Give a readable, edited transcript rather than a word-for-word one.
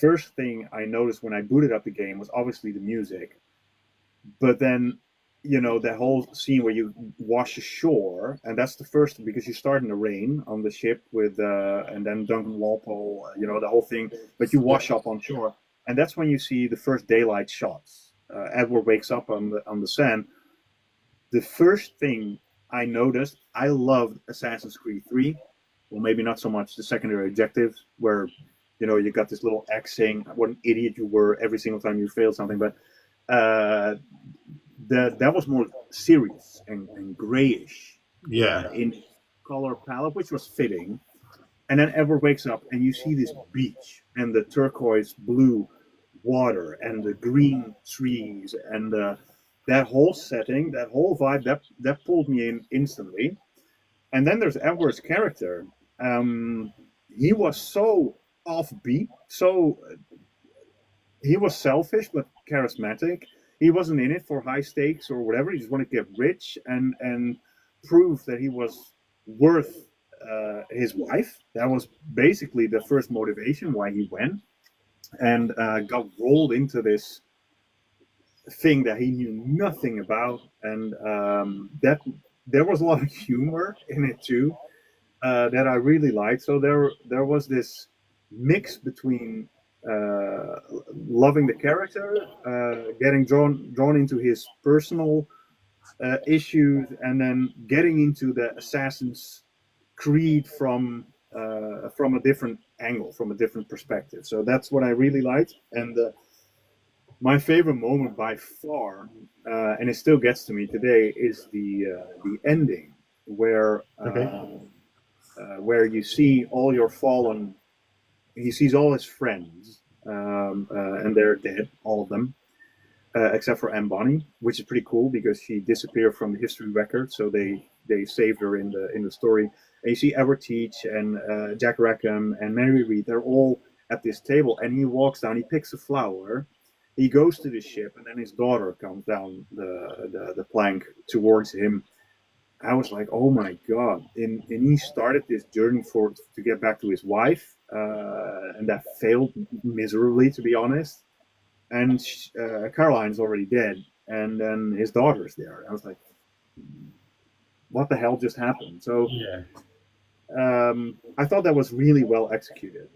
first thing I noticed when I booted up the game was obviously the music, but then that whole scene where you wash ashore, and that's the first because you start in the rain on the ship with and then Duncan Walpole, the whole thing, but you Yeah. wash up on shore, and that's when you see the first daylight shots. Edward wakes up on the sand. The first thing I noticed, I loved Assassin's Creed 3. Well, maybe not so much the secondary objectives, where you got this little X saying what an idiot you were every single time you failed something, but uh, that was more serious and grayish Yeah. in color palette, which was fitting. And then Edward wakes up, and you see this beach and the turquoise blue water and the green trees and that whole setting, that whole vibe, that pulled me in instantly. And then there's Edward's character. Um, he was so offbeat, so he was selfish but charismatic. He wasn't in it for high stakes or whatever. He just wanted to get rich and prove that he was worth his wife. That was basically the first motivation why he went, and got rolled into this thing that he knew nothing about, and that there was a lot of humor in it too, that I really liked. So there was this mix between loving the character, getting drawn into his personal issues, and then getting into the Assassin's Creed from a different angle, from a different perspective. So that's what I really liked, and my favorite moment by far, and it still gets to me today, is the ending where Okay. you see all your fallen. He sees all his friends, and they're dead, all of them, except for Anne Bonny, which is pretty cool because she disappeared from the history record. So they saved her in the story. And you see Edward Teach and Jack Rackham and Mary Read. They're all at this table, and he walks down. He picks a flower. He goes to the ship, and then his daughter comes down the plank towards him. I was like, oh my god! And he started this journey to get back to his wife, and that failed miserably, to be honest. And Caroline's already dead, and then his daughter's there. I was like, what the hell just happened? So Yeah. I thought that was really well executed.